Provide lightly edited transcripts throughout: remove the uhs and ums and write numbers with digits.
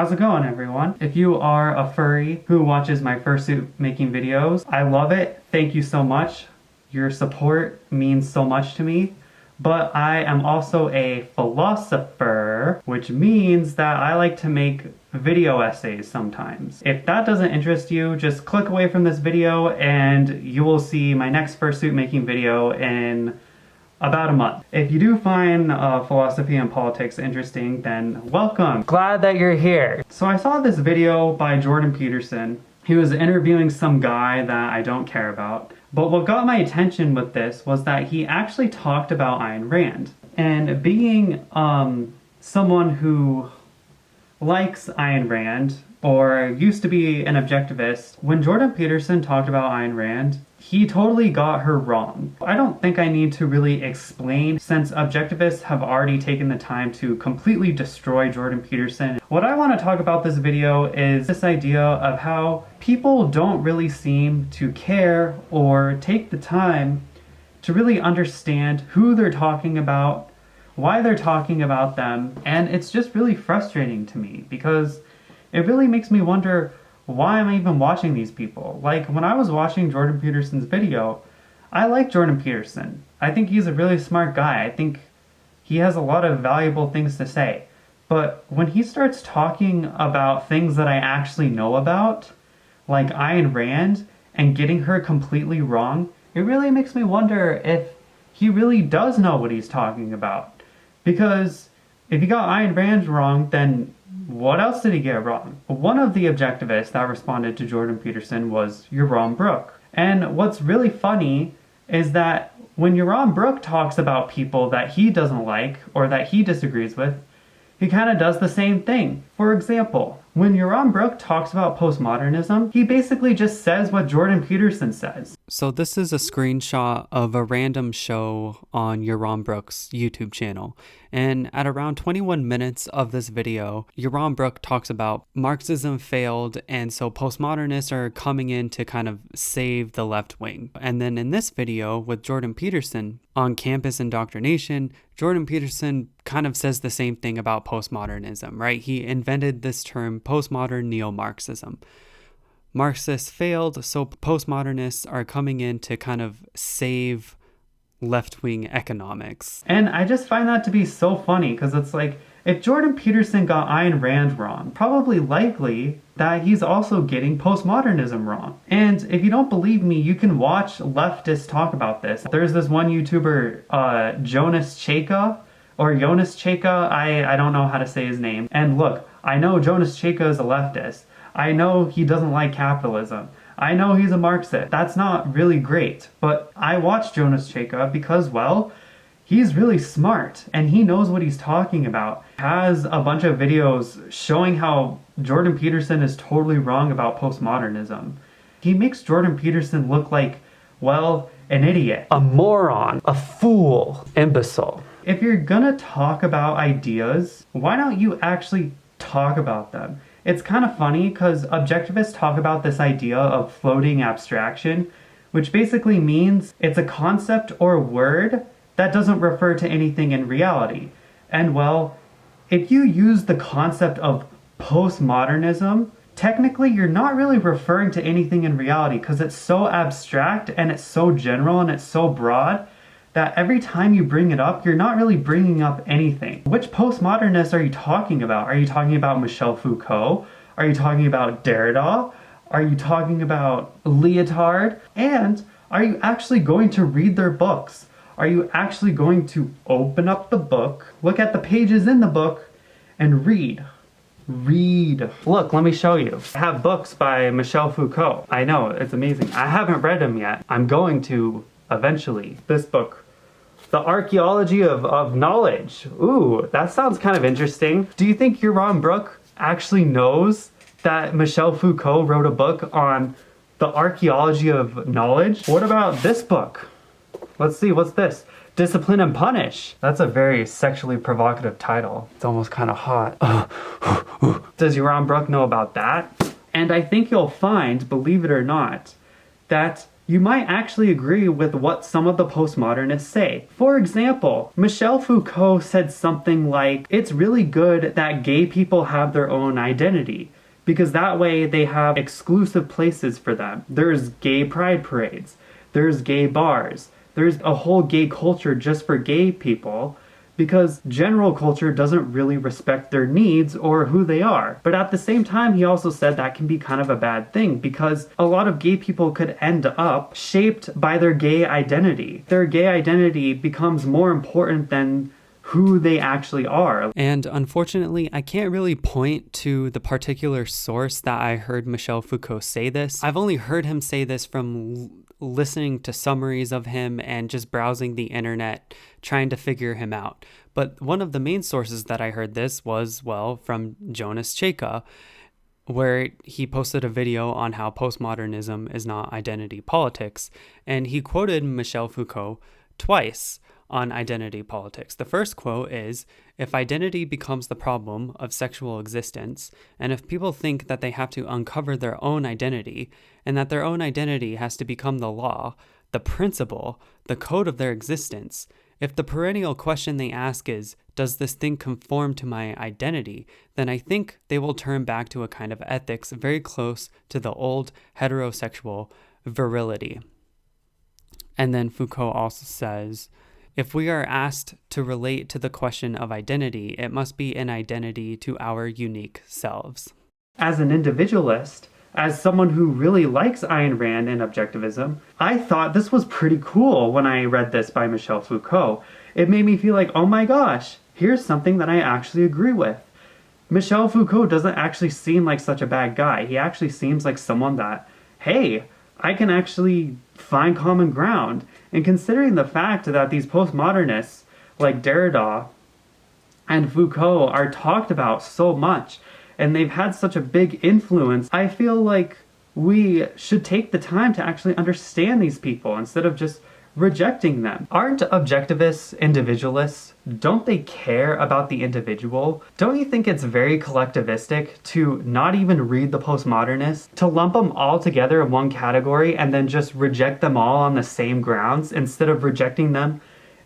How's it going, everyone? If you are a furry who watches my fursuit making videos, I love it. Thank you so much. Your support means so much to me. But I am also a philosopher, which means that I like to make video essays sometimes. If that doesn't interest you, just click away from this video and you will see my next fursuit making video in about a month. If you do find philosophy and politics interesting, then welcome. Glad that you're here. So I saw this video by Jordan Peterson. He was interviewing some guy that I don't care about. But what got my attention with this was that he actually talked about Ayn Rand. And being someone who likes Ayn Rand, or used to be an objectivist, when Jordan Peterson talked about Ayn Rand, he totally got her wrong. I don't think I need to really explain, since objectivists have already taken the time to completely destroy Jordan Peterson. What I want to talk about this video is this idea of how people don't really seem to care or take the time to really understand who they're talking about, why they're talking about them, and it's just really frustrating to me because it really makes me wonder, why am I even watching these people? Like, when I was watching Jordan Peterson's video, I like Jordan Peterson. I think he's a really smart guy. I think he has a lot of valuable things to say. But when he starts talking about things that I actually know about, like Ayn Rand, and getting her completely wrong, it really makes me wonder if he really does know what he's talking about. Because if he got Ayn Rand wrong, then what else did he get wrong? One of the objectivists that responded to Jordan Peterson was Yaron Brook. And what's really funny is that when Yaron Brook talks about people that he doesn't like or that he disagrees with, he kind of does the same thing. For example, when Yaron Brook talks about postmodernism, he basically just says what Jordan Peterson says. So this is a screenshot of a random show on Yaron Brook's YouTube channel. And at around 21 minutes of this video, Yaron Brook talks about Marxism failed, and so postmodernists are coming in to kind of save the left wing. And then in this video with Jordan Peterson on campus indoctrination, Jordan Peterson kind of says the same thing about postmodernism, right? He invented this term postmodern neo-Marxism. Marxists failed, so postmodernists are coming in to kind of save left-wing economics. And I just find that to be so funny, because it's like, if Jordan Peterson got Ayn Rand wrong, probably likely that he's also getting postmodernism wrong. And if you don't believe me, you can watch leftists talk about this. There's this one YouTuber, Jonas Cheka, I don't know how to say his name. And look, I know Jonas Cheka is a leftist. I know he doesn't like capitalism. I know he's a Marxist. That's not really great. But I watch Jonas Cheka because, well, he's really smart and he knows what he's talking about. Has a bunch of videos showing how Jordan Peterson is totally wrong about postmodernism. He makes Jordan Peterson look like, well, an idiot, a moron, a fool, imbecile. If you're gonna talk about ideas, why don't you actually talk about them? It's kind of funny because objectivists talk about this idea of floating abstraction, which basically means it's a concept or word that doesn't refer to anything in reality. And well, if you use the concept of postmodernism, technically you're not really referring to anything in reality because it's so abstract and it's so general and it's so broad that every time you bring it up, you're not really bringing up anything. Which postmodernists are you talking about? Are you talking about Michel Foucault? Are you talking about Derrida? Are you talking about Lyotard? And are you actually going to read their books? Are you actually going to open up the book, look at the pages in the book, and read? Read. Look, let me show you. I have books by Michel Foucault. I know, it's amazing. I haven't read them yet. I'm going to eventually. This book, The Archaeology of Knowledge. Ooh, that sounds kind of interesting. Do you think Yaron Brook actually knows that Michel Foucault wrote a book on the archaeology of knowledge? What about this book? Let's see, what's this? Discipline and Punish. That's a very sexually provocative title. It's almost kind of hot. Does Yaron Brook know about that? And I think you'll find, believe it or not, that you might actually agree with what some of the postmodernists say. For example, Michel Foucault said something like, it's really good that gay people have their own identity, because that way they have exclusive places for them. There's gay pride parades, there's gay bars, there's a whole gay culture just for gay people, because general culture doesn't really respect their needs or who they are. But at the same time, he also said that can be kind of a bad thing, because a lot of gay people could end up shaped by their gay identity. Their gay identity becomes more important than who they actually are. And unfortunately, I can't really point to the particular source that I heard Michel Foucault say this. I've only heard him say this from listening to summaries of him and just browsing the internet, trying to figure him out. But one of the main sources that I heard this was, well, from Jonas Cheka, where he posted a video on how postmodernism is not identity politics. And he quoted Michel Foucault twice on identity politics. The first quote is, if identity becomes the problem of sexual existence, and if people think that they have to uncover their own identity, and that their own identity has to become the law, the principle, the code of their existence, if the perennial question they ask is, does this thing conform to my identity, then I think they will turn back to a kind of ethics very close to the old heterosexual virility. And then Foucault also says, if we are asked to relate to the question of identity, it must be an identity to our unique selves. As an individualist, as someone who really likes Ayn Rand and objectivism, I thought this was pretty cool when I read this by Michel Foucault. It made me feel like, oh my gosh, here's something that I actually agree with. Michel Foucault doesn't actually seem like such a bad guy. He actually seems like someone that, hey, I can actually find common ground. And considering the fact that these postmodernists like Derrida and Foucault are talked about so much, and they've had such a big influence, I feel like we should take the time to actually understand these people instead of just rejecting them. Aren't objectivists individualists? Don't they care about the individual? Don't you think it's very collectivistic to not even read the postmodernists, to lump them all together in one category and then just reject them all on the same grounds instead of rejecting them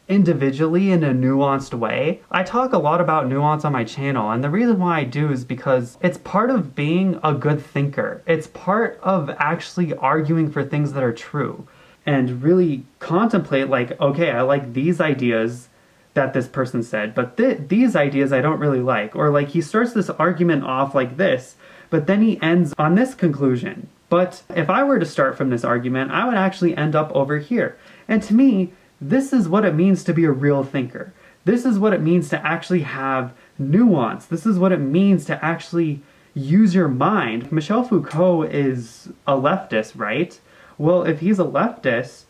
individually in a nuanced way? I talk a lot about nuance on my channel, and the reason why I do is because it's part of being a good thinker. It's part of actually arguing for things that are true and really contemplate like, okay, I like these ideas that this person said, but these ideas I don't really like. Or like he starts this argument off like this, but then he ends on this conclusion. But if I were to start from this argument, I would actually end up over here. And to me, this is what it means to be a real thinker. This is what it means to actually have nuance. This is what it means to actually use your mind. Michel Foucault is a leftist, right? Well, if he's a leftist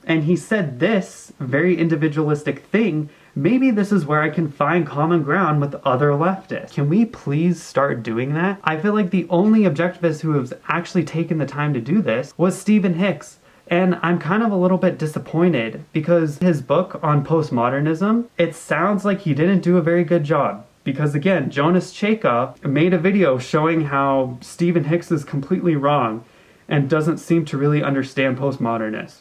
and he said this very individualistic thing, maybe this is where I can find common ground with other leftists. Can we please start doing that? I feel like the only objectivist who has actually taken the time to do this was Stephen Hicks. And I'm kind of a little bit disappointed because his book on postmodernism, it sounds like he didn't do a very good job. Because again, Jonas Cheka made a video showing how Stephen Hicks is completely wrong and doesn't seem to really understand postmodernists,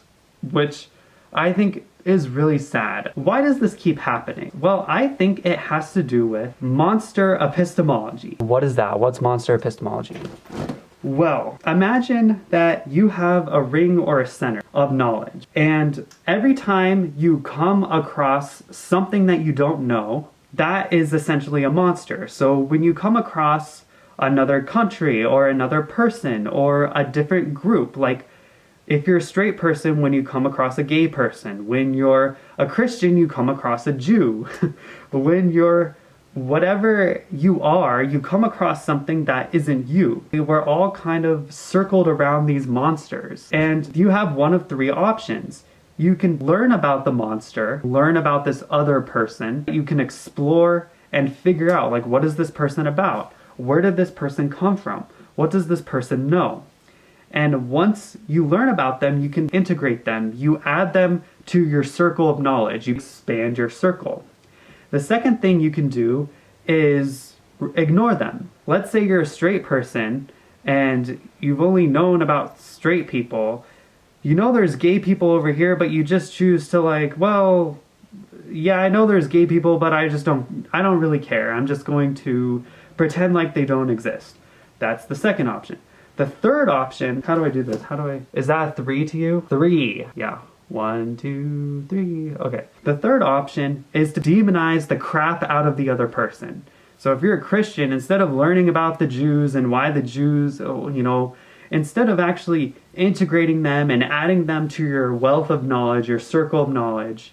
which I think is really sad. Why does this keep happening? Well, I think it has to do with monster epistemology. What is that? What's monster epistemology? Well, imagine that you have a ring or a center of knowledge, and every time you come across something that you don't know, that is essentially a monster. So when you come across another country or another person or a different group, like if you're a straight person, when you come across a gay person, when you're a Christian, you come across a Jew, when you're whatever you are, you come across something that isn't you. We're all kind of circled around these monsters, and you have one of three options. You can learn about the monster, learn about this other person. You can explore and figure out, like, what is this person about? Where did this person come from? What does this person know? And once you learn about them, you can integrate them. You add them to your circle of knowledge. You expand your circle. The second thing you can do is ignore them. Let's say you're a straight person and you've only known about straight people you know there's gay people over here, but you just choose to like, well, yeah, I know there's gay people, but I don't really care. I'm just going to pretend like they don't exist. That's the second option. The third option, how do I do this? Is that 3 to you? 3, yeah. 1, 2, 3, okay. The third option is to demonize the crap out of the other person. So if you're a Christian, instead of learning about the Jews and why the Jews, instead of actually integrating them and adding them to your wealth of knowledge, your circle of knowledge,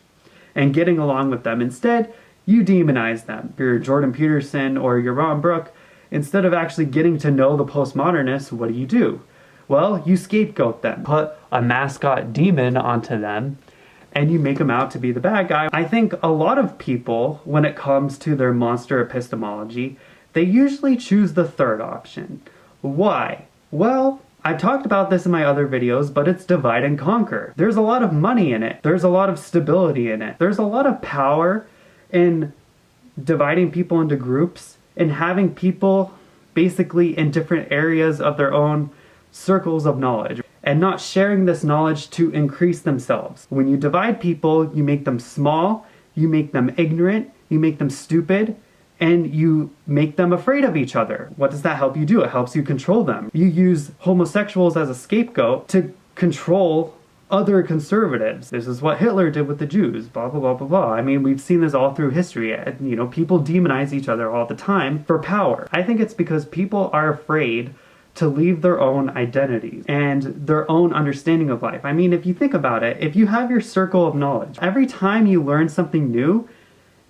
and getting along with them, instead, you demonize them. If you're Jordan Peterson or Yaron Brook, instead of actually getting to know the postmodernists, what do? Well, you scapegoat them, put a mascot demon onto them, and you make them out to be the bad guy. I think a lot of people, when it comes to their monster epistemology, they usually choose the third option. Why? Well, I talked about this in my other videos, but it's divide and conquer. There's a lot of money in it. There's a lot of stability in it. There's a lot of power in dividing people into groups and having people basically in different areas of their own circles of knowledge and not sharing this knowledge to increase themselves. When you divide people, you make them small, you make them ignorant, you make them stupid, and you make them afraid of each other. What does that help you do? It helps you control them. You use homosexuals as a scapegoat to control other conservatives. This is what Hitler did with the Jews, blah, blah, blah, blah, blah. I mean, we've seen this all through history. People demonize each other all the time for power. I think it's because people are afraid to leave their own identities and their own understanding of life. I mean, if you think about it, if you have your circle of knowledge, every time you learn something new,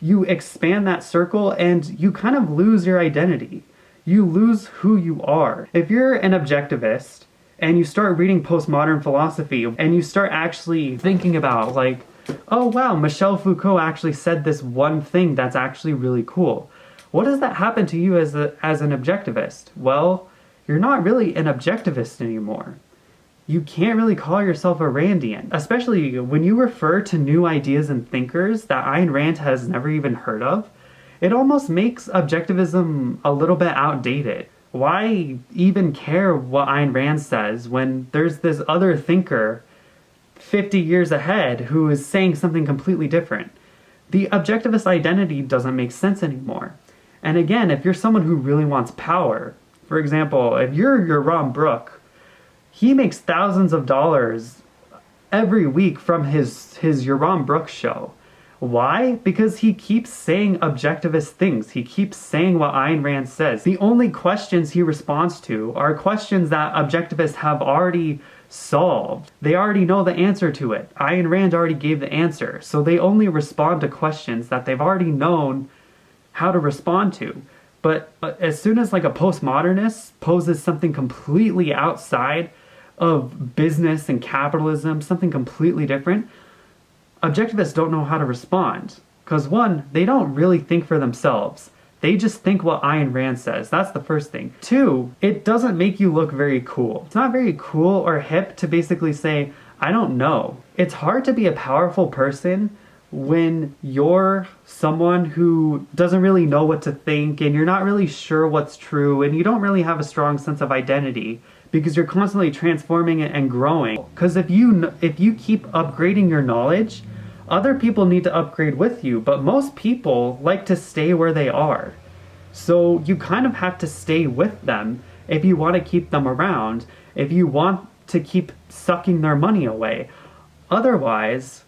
you expand that circle and you kind of lose your identity. You lose who you are. If you're an objectivist and you start reading postmodern philosophy and you start actually thinking about like, oh wow, Michel Foucault actually said this one thing that's actually really cool. What does that happen to you as an objectivist? Well, you're not really an objectivist anymore. You can't really call yourself a Randian, especially when you refer to new ideas and thinkers that Ayn Rand has never even heard of. It almost makes objectivism a little bit outdated. Why even care what Ayn Rand says when there's this other thinker 50 years ahead who is saying something completely different? The objectivist identity doesn't make sense anymore. And again, if you're someone who really wants power, for example, if you're Yaron Brook, he makes thousands of dollars every week from his Yaron Brook show. Why? Because he keeps saying objectivist things. He keeps saying what Ayn Rand says. The only questions he responds to are questions that objectivists have already solved. They already know the answer to it. Ayn Rand already gave the answer. So they only respond to questions that they've already known how to respond to. But as soon as like a postmodernist poses something completely outside of business and capitalism, something completely different, objectivists don't know how to respond. Because one, they don't really think for themselves. They just think what Ayn Rand says. That's the first thing. Two, it doesn't make you look very cool. It's not very cool or hip to basically say, I don't know. It's hard to be a powerful person when you're someone who doesn't really know what to think and you're not really sure what's true and you don't really have a strong sense of identity because you're constantly transforming it and growing. Because if you keep upgrading your knowledge, other people need to upgrade with you, but most people like to stay where they are. So you kind of have to stay with them if you want to keep them around, if you want to keep sucking their money away. Otherwise,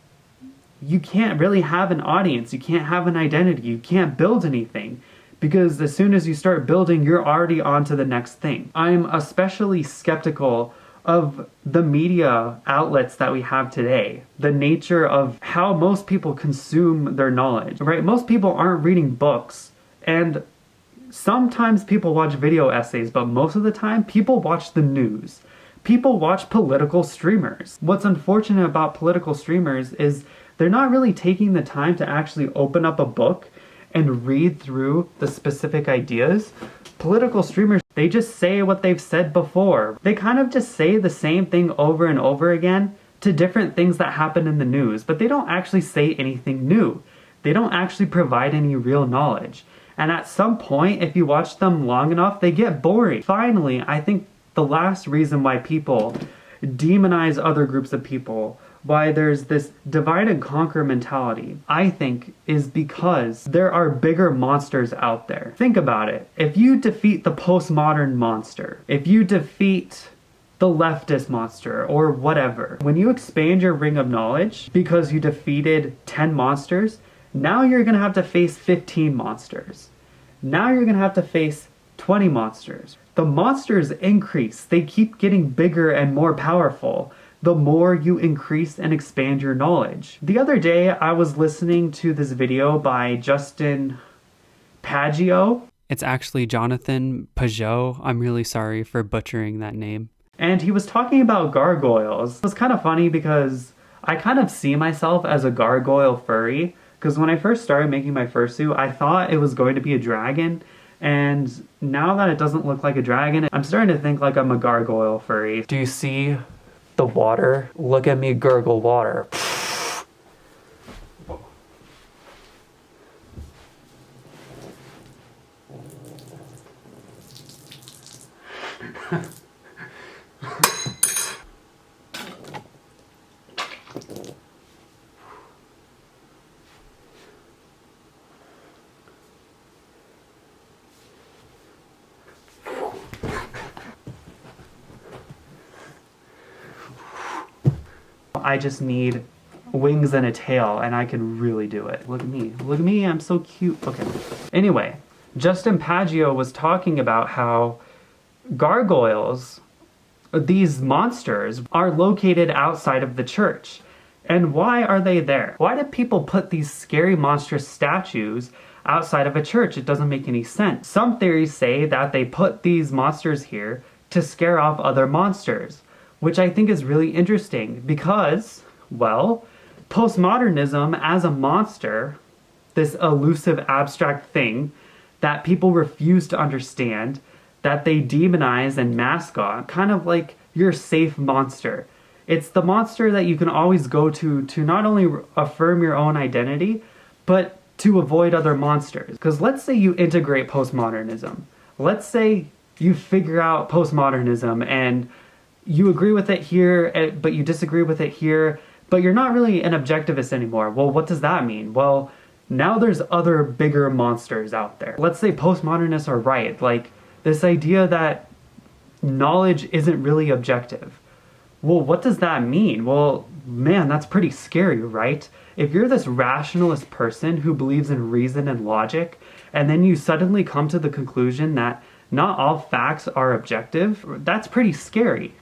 you can't really have an audience, you can't have an identity, you can't build anything. Because as soon as you start building, you're already on to the next thing. I'm especially skeptical of the media outlets that we have today. The nature of how most people consume their knowledge, right? Most people aren't reading books. And sometimes people watch video essays, but most of the time, people watch the news. People watch political streamers. What's unfortunate about political streamers is they're not really taking the time to actually open up a book and read through the specific ideas. Political streamers, they just say what they've said before. They kind of just say the same thing over and over again to different things that happen in the news, but they don't actually say anything new. They don't actually provide any real knowledge. And at some point, if you watch them long enough, they get boring. Finally, I think the last reason why people demonize other groups of people, why there's this divide and conquer mentality, I think is because there are bigger monsters out there. Think about it. If you defeat the postmodern monster, if you defeat the leftist monster or whatever, when you expand your ring of knowledge because you defeated 10 monsters, now you're going to have to face 15 monsters. Now you're going to have to face 20 monsters. The monsters increase. They keep getting bigger and more powerful the more you increase and expand your knowledge. The other day, I was listening to this video by Justin Pageau. It's actually Jonathan Pageau. I'm really sorry for butchering that name. And he was talking about gargoyles. It was kind of funny because I kind of see myself as a gargoyle furry. Because when I first started making my fursuit, I thought it was going to be a dragon. And now that it doesn't look like a dragon, I'm starting to think like I'm a gargoyle furry. Do you see the water? Look at me gurgle water. I just need wings and a tail and I can really do it. Look at me. Look at me. I'm so cute. Okay. Anyway, Justin Pageau was talking about how gargoyles, these monsters, are located outside of the church. And why are they there? Why do people put these scary monstrous statues outside of a church? It doesn't make any sense. Some theories say that they put these monsters here to scare off other monsters, which I think is really interesting because, well, postmodernism as a monster, this elusive abstract thing that people refuse to understand, that they demonize and mask on, kind of like your safe monster. It's the monster that you can always go to not only affirm your own identity, but to avoid other monsters. Because let's say you integrate postmodernism. Let's say you figure out postmodernism and you agree with it here, but you disagree with it here, but you're not really an objectivist anymore. Well, what does that mean? Well, now there's other bigger monsters out there. Let's say postmodernists are right, like this idea that knowledge isn't really objective. Well, what does that mean? Well, man, that's pretty scary, right? If you're this rationalist person who believes in reason and logic, and then you suddenly come to the conclusion that not all facts are objective, that's pretty scary.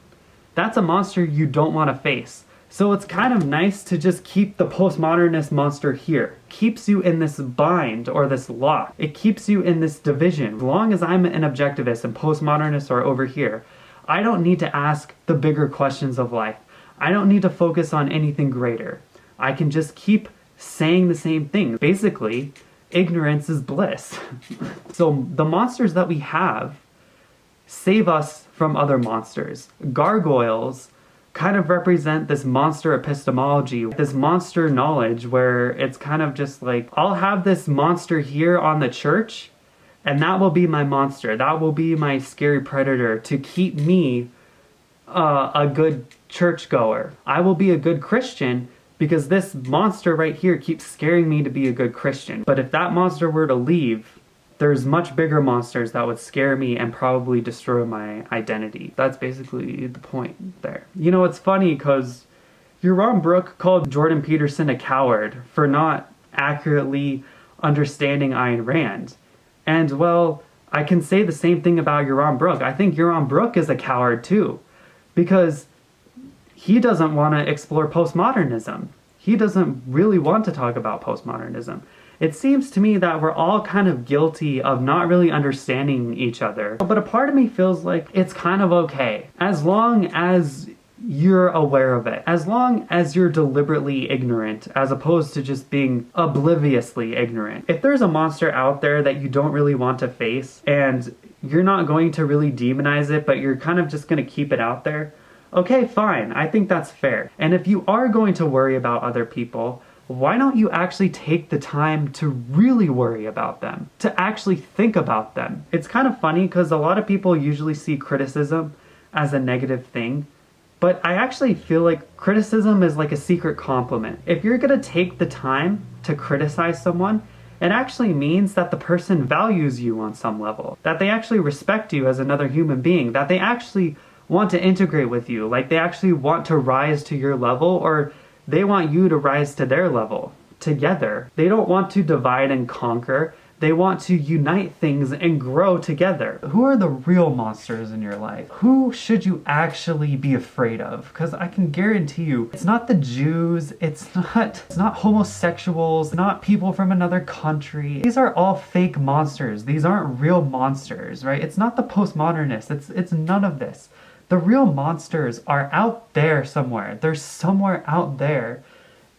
That's a monster you don't want to face. So it's kind of nice to just keep the postmodernist monster here. Keeps you in this bind or this lock. It keeps you in this division. As long as I'm an objectivist and postmodernists are over here, I don't need to ask the bigger questions of life. I don't need to focus on anything greater. I can just keep saying the same thing. Basically, ignorance is bliss. So the monsters that we have save us from other monsters. Gargoyles kind of represent this monster epistemology, this monster knowledge where it's kind of just like, I'll have this monster here on the church, and that will be my monster. That will be my scary predator to keep me a good churchgoer. I will be a good Christian because this monster right here keeps scaring me to be a good Christian. But if that monster were to leave, there's much bigger monsters that would scare me and probably destroy my identity. That's basically the point there. You know, it's funny because Yaron Brook called Jordan Peterson a coward for not accurately understanding Ayn Rand. And well, I can say the same thing about Yaron Brook. I think Yaron Brook is a coward too, because he doesn't want to explore postmodernism. He doesn't really want to talk about postmodernism. It seems to me that we're all kind of guilty of not really understanding each other. But a part of me feels like it's kind of okay. As long as you're aware of it. As long as you're deliberately ignorant, as opposed to just being obliviously ignorant. If there's a monster out there that you don't really want to face, and you're not going to really demonize it, but you're kind of just going to keep it out there, okay, fine. I think that's fair. And if you are going to worry about other people, why don't you actually take the time to really worry about them? To actually think about them? It's kind of funny because a lot of people usually see criticism as a negative thing. But I actually feel like criticism is like a secret compliment. If you're gonna take the time to criticize someone, it actually means that the person values you on some level, that they actually respect you as another human being, that they actually want to integrate with you, like they actually want to rise to your level, or they want you to rise to their level together. They don't want to divide and conquer. They want to unite things and grow together. Who are the real monsters in your life? Who should you actually be afraid of? Because I can guarantee you, it's not the Jews, it's not homosexuals, not people from another country. These are all fake monsters. These aren't real monsters, right? It's not the postmodernists. It's none of this. The real monsters are out there somewhere. They're somewhere out there,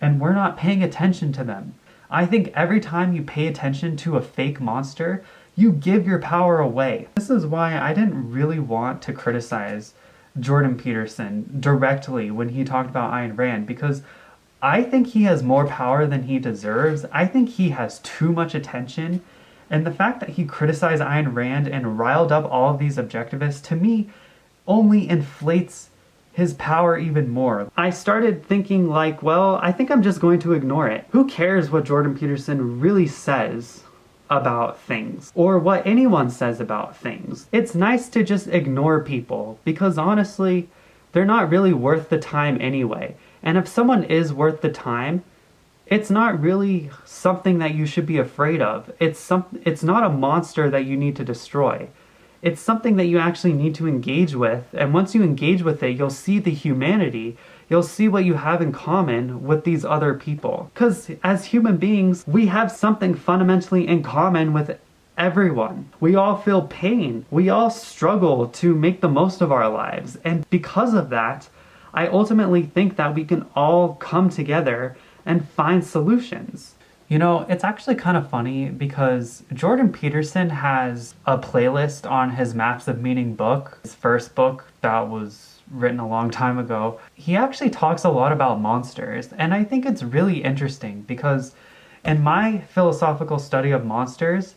and we're not paying attention to them. I think every time you pay attention to a fake monster, you give your power away. This is why I didn't really want to criticize Jordan Peterson directly when he talked about Ayn Rand, because I think he has more power than he deserves. I think he has too much attention. And the fact that he criticized Ayn Rand and riled up all of these objectivists, to me, only inflates his power even more. I started thinking like, well, I think I'm just going to ignore it. Who cares what Jordan Peterson really says about things, or what anyone says about things? It's nice to just ignore people, because honestly, they're not really worth the time anyway. And if someone is worth the time, it's not really something that you should be afraid of. It's not a monster that you need to destroy. It's something that you actually need to engage with, and once you engage with it, you'll see the humanity. You'll see what you have in common with these other people. Because as human beings, we have something fundamentally in common with everyone. We all feel pain. We all struggle to make the most of our lives. And because of that, I ultimately think that we can all come together and find solutions. You know, it's actually kind of funny because Jordan Peterson has a playlist on his Maps of Meaning book, his first book that was written a long time ago. He actually talks a lot about monsters, and I think it's really interesting because in my philosophical study of monsters,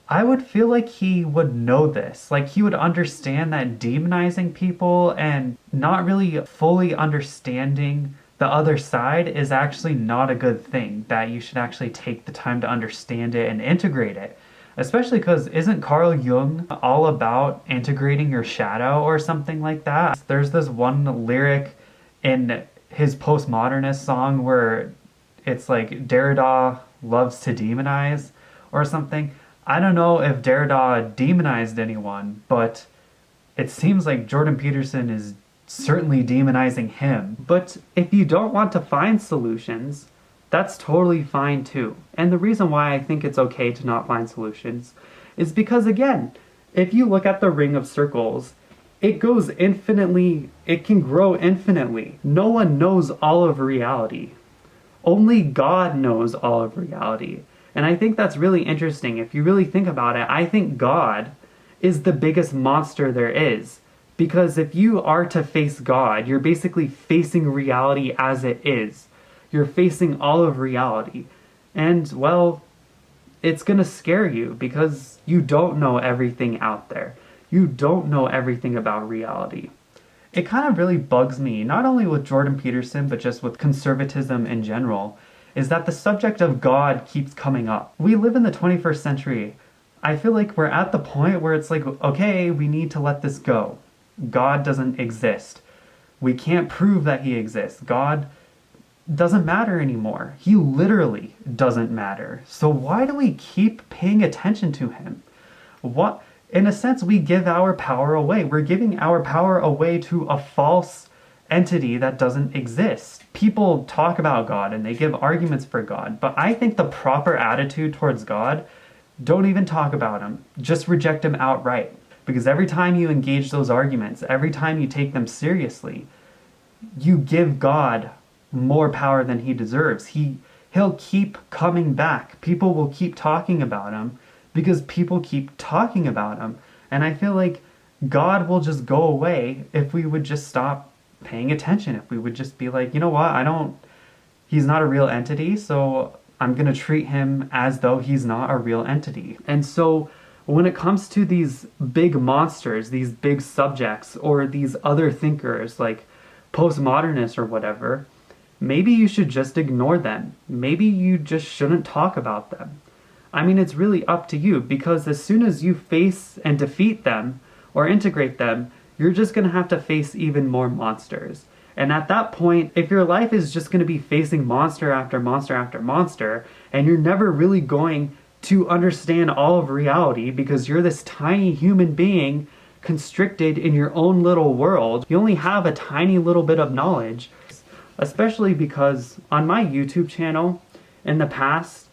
I would feel like he would know this. Like he would understand that demonizing people and not really fully understanding the other side is actually not a good thing, that you should actually take the time to understand it and integrate it. Especially because isn't Carl Jung all about integrating your shadow or something like that? There's this one lyric in his postmodernist song where it's like Derrida loves to demonize or something. I don't know if Derrida demonized anyone, but it seems like Jordan Peterson is certainly demonizing him. But if you don't want to find solutions, that's totally fine too. And the reason why I think it's okay to not find solutions is because, again, if you look at the ring of circles, it goes infinitely, it can grow infinitely. No one knows all of reality. Only God knows all of reality. And I think that's really interesting. If you really think about it, I think God is the biggest monster there is. Because if you are to face God, you're basically facing reality as it is. You're facing all of reality. And, well, it's going to scare you because you don't know everything out there. You don't know everything about reality. It kind of really bugs me, not only with Jordan Peterson, but just with conservatism in general, is that the subject of God keeps coming up. We live in the 21st century. I feel like we're at the point where it's like, okay, we need to let this go. God doesn't exist. We can't prove that he exists. God doesn't matter anymore. He literally doesn't matter. So why do we keep paying attention to him? What, in a sense, we give our power away. We're giving our power away to a false entity that doesn't exist. People talk about God and they give arguments for God, but I think the proper attitude towards God, don't even talk about him. Just reject him outright. Because every time you engage those arguments, every time you take them seriously, you give God more power than he deserves. He'll keep coming back. People will keep talking about him because people keep talking about him. And I feel like God will just go away if we would just stop paying attention. If we would just be like, you know what, he's not a real entity, so I'm going to treat him as though he's not a real entity. And so when it comes to these big monsters, these big subjects, or these other thinkers like postmodernists or whatever, maybe you should just ignore them. Maybe you just shouldn't talk about them. I mean, it's really up to you, because as soon as you face and defeat them or integrate them, you're just going to have to face even more monsters. And at that point, if your life is just going to be facing monster after monster after monster, and you're never really going to understand all of reality because you're this tiny human being constricted in your own little world, you only have a tiny little bit of knowledge. Especially because on my YouTube channel in the past,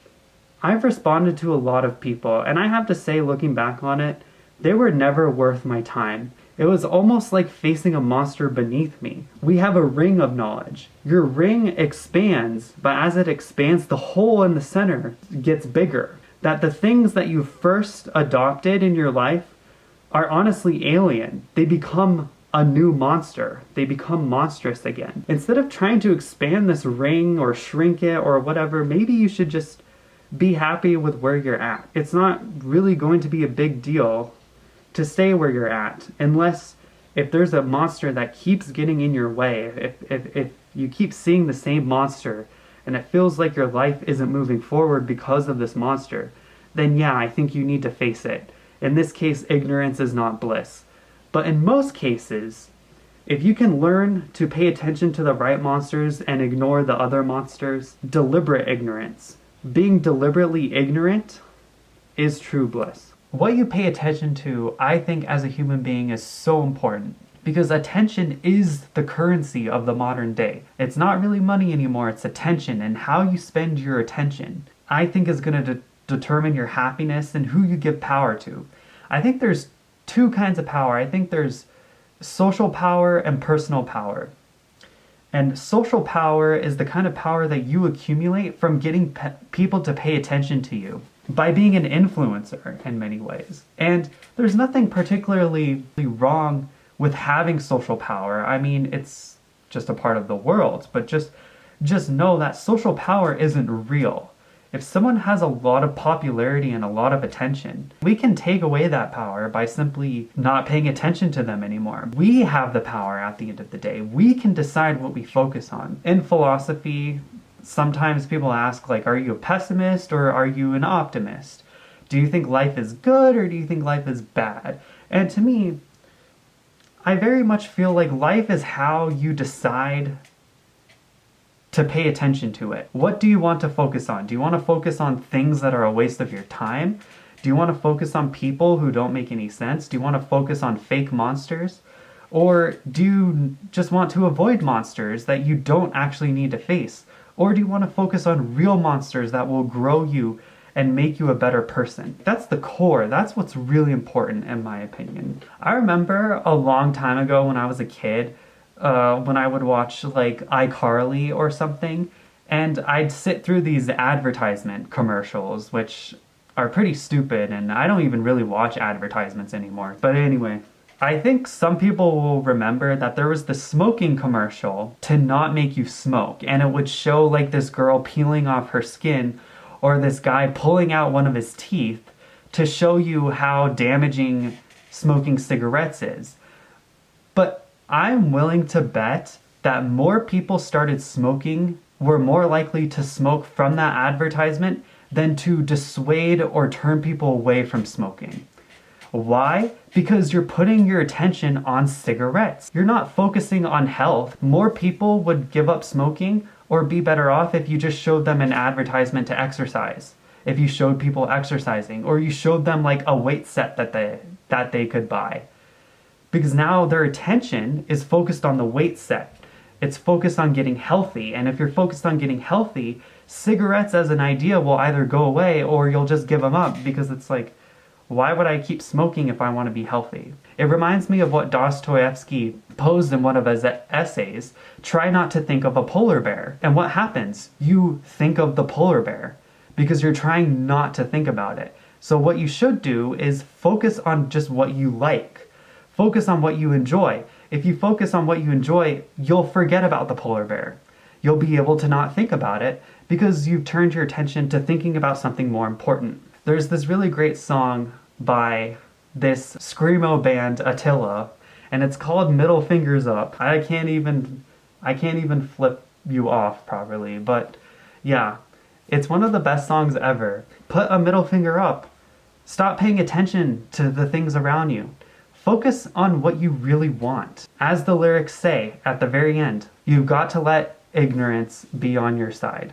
I've responded to a lot of people, and I have to say, looking back on it, they were never worth my time. It was almost like facing a monster beneath me. We have a ring of knowledge. Your ring expands, but as it expands, the hole in the center gets bigger. That the things that you first adopted in your life are honestly alien. They become a new monster. They become monstrous again. Instead of trying to expand this ring or shrink it or whatever, maybe you should just be happy with where you're at. It's not really going to be a big deal to stay where you're at, unless if there's a monster that keeps getting in your way, if you keep seeing the same monster and it feels like your life isn't moving forward because of this monster, then yeah, I think you need to face it. In this case, ignorance is not bliss. But in most cases, if you can learn to pay attention to the right monsters and ignore the other monsters, deliberate ignorance. Being deliberately ignorant is true bliss. What you pay attention to, I think, as a human being is so important, because attention is the currency of the modern day. It's not really money anymore, it's attention, and how you spend your attention, I think, is going to determine your happiness and who you give power to. I think there's two kinds of power. I think there's social power and personal power. And social power is the kind of power that you accumulate from getting people to pay attention to you, by being an influencer in many ways. And there's nothing particularly wrong with having social power. I mean, it's just a part of the world, but just know that social power isn't real. If someone has a lot of popularity and a lot of attention, we can take away that power by simply not paying attention to them anymore. We have the power at the end of the day. We can decide what we focus on. In philosophy, sometimes people ask, like, are you a pessimist or are you an optimist? Do you think life is good or do you think life is bad? And to me, I very much feel like life is how you decide to pay attention to it. What do you want to focus on? Do you want to focus on things that are a waste of your time? Do you want to focus on people who don't make any sense? Do you want to focus on fake monsters? Or do you just want to avoid monsters that you don't actually need to face? Or do you want to focus on real monsters that will grow you and make you a better person? That's the core. That's what's really important, in my opinion. I remember a long time ago when I was a kid, when I would watch like iCarly or something, and I'd sit through these advertisement commercials, which are pretty stupid, and I don't even really watch advertisements anymore. But anyway, I think some people will remember that there was the smoking commercial to not make you smoke, and it would show like this girl peeling off her skin or this guy pulling out one of his teeth to show you how damaging smoking cigarettes is. But I'm willing to bet that more people started smoking, were more likely to smoke from that advertisement than to dissuade or turn people away from smoking. Why? Because you're putting your attention on cigarettes. You're not focusing on health. More people would give up smoking or be better off if you just showed them an advertisement to exercise. If you showed people exercising, or you showed them like a weight set that they could buy. Because now their attention is focused on the weight set. It's focused on getting healthy. And if you're focused on getting healthy, cigarettes as an idea will either go away or you'll just give them up, because it's like, why would I keep smoking if I want to be healthy? It reminds me of what Dostoevsky posed in one of his essays, try not to think of a polar bear. And what happens? You think of the polar bear because you're trying not to think about it. So what you should do is focus on just what you like. Focus on what you enjoy. If you focus on what you enjoy, you'll forget about the polar bear. You'll be able to not think about it because you've turned your attention to thinking about something more important. There's this really great song by this screamo band Attila, and it's called Middle Fingers Up. I can't even I can't even flip you off properly, but yeah, it's one of the best songs ever. Put a middle finger up. Stop paying attention to the things around you. Focus on what you really want. As the lyrics say at the very end, you've got to let ignorance be on your side.